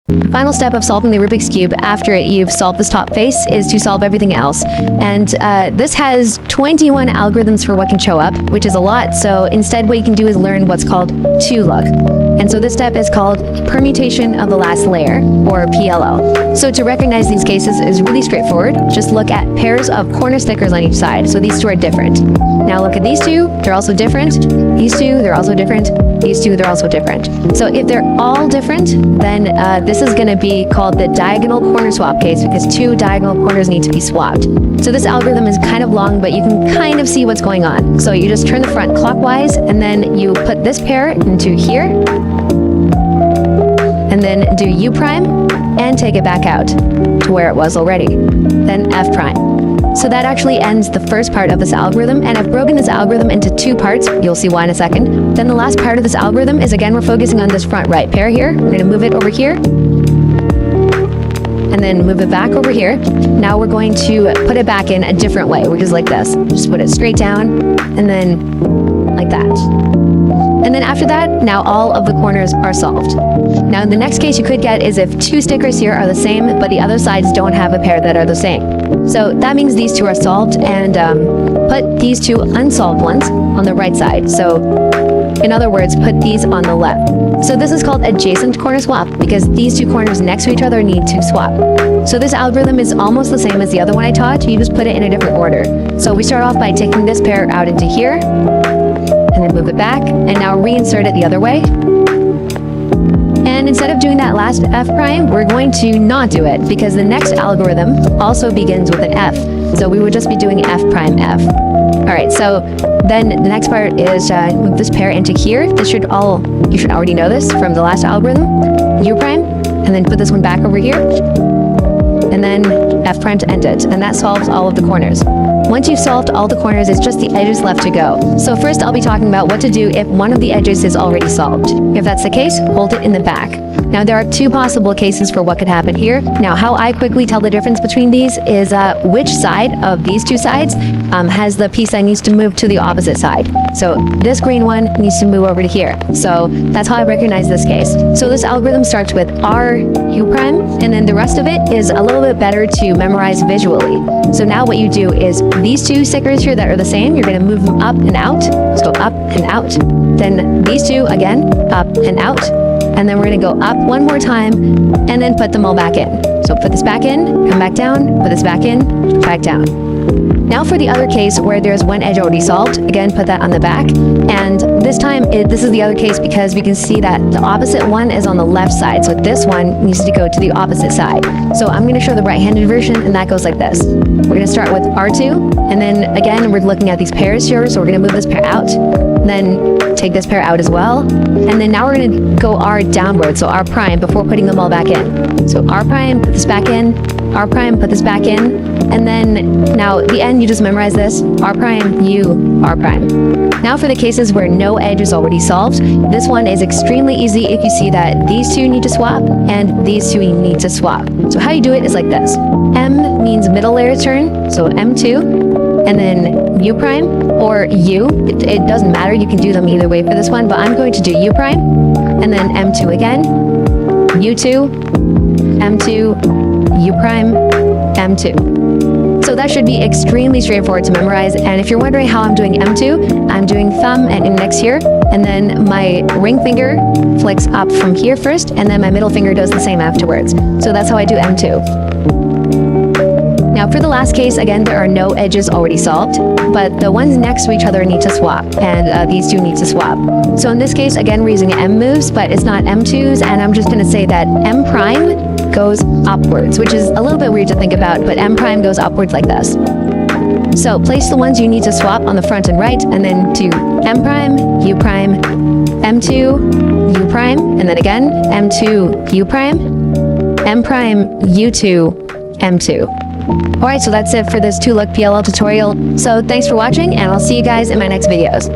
The final step of solving the Rubik's Cube after you've solved this top face is to solve everything else. And this has 21 algorithms for what can show up, which is a lot. So instead what you can do is learn what's called to-look. And so this step is called permutation of the last layer, or PLL. So to recognize these cases is really straightforward. Just look at pairs of corner stickers on each side. So these two are different. Now look at these two, they're also different. These two, they're also different. These two, they're also different. So if they're all different, then this is going to be called the diagonal corner swap case, because two diagonal corners need to be swapped. So this algorithm is kind of long, but you can kind of see what's going on. So you just turn the front clockwise, and then you put this pair into here, and then do U prime, and take it back out to where it was already. Then F prime. So that actually ends the first part of this algorithm, and I've broken this algorithm into two parts. You'll see why in a second. Then the last part of this algorithm is, again, we're focusing on this front right pair here. We're going to move it over here, and then move it back over here. Now we're going to put it back in a different way, which is like this. Just put it straight down, and then like that. And then after that, now all of the corners are solved. Now the next case you could get is if two stickers here are the same, but the other sides don't have a pair that are the same. So that means these two are solved, and put these two unsolved ones on the right side. So in other words, put these on the left. So this is called adjacent corner swap, because these two corners next to each other need to swap. So this algorithm is almost the same as the other one I taught. You just put it in a different order. So we start off by taking this pair out into here, and then move it back, and now reinsert it the other way. And instead of doing that last F prime, we're going to not do it, because the next algorithm also begins with an F. So we would just be doing F prime F. All right, so then the next part is move this pair into here. You should already know this from the last algorithm. U prime, and then put this one back over here, and then F prime to end it. And that solves all of the corners. Once you've solved all the corners, it's just the edges left to go. So first I'll be talking about what to do if one of the edges is already solved. If that's the case, hold it in the back. Now there are two possible cases for what could happen here. Now how I quickly tell the difference between these is which side of these two sides has the piece that needs to move to the opposite side. So this green one needs to move over to here. So that's how I recognize this case. So this algorithm starts with R U prime, and then the rest of it is a little bit better to memorize visually. So now what you do is these two stickers here that are the same, you're going to move them up and out. So up and out. Then these two again, up and out. And then we're going to go up one more time, and then put them all back in. So put this back in, come back down, put this back in, back down. Now for the other case where there's one edge already solved, again, put that on the back. And this time, this is the other case because we can see that the opposite one is on the left side. So this one needs to go to the opposite side. So I'm going to show the right-handed version, and that goes like this. We're going to start with R2, and then again, we're looking at these pairs here. So we're going to move this pair out, then take this pair out as well. And then now we're going to go R downward, so R prime, before putting them all back in. So R prime, put this back in, R prime, put this back in, and then now at the end you just memorize this, R prime, U, R prime. Now for the cases where no edge is already solved, this one is extremely easy if you see that these two need to swap and these two need to swap. So how you do it is like this. M means middle layer turn, so M2, and then U prime or U. It doesn't matter, you can do them either way for this one, but I'm going to do U prime, and then M2 again, U2, M2, U prime, M2. So that should be extremely straightforward to memorize. And if you're wondering how I'm doing M2, I'm doing thumb and index here, and then my ring finger flicks up from here first, and then my middle finger does the same afterwards. So that's how I do M2. Now for the last case, again, there are no edges already solved, but the ones next to each other need to swap, and these two need to swap. So in this case, again, we're using M moves, but it's not M2s, and I'm just going to say that M prime goes upwards, which is a little bit weird to think about, but M prime goes upwards like this. So place the ones you need to swap on the front and right, and then do M prime, U prime, M2, U prime, and then again, M2, U prime, M prime, U2, M2. Alright, so that's it for this to-look PLL tutorial. So thanks for watching, and I'll see you guys in my next videos.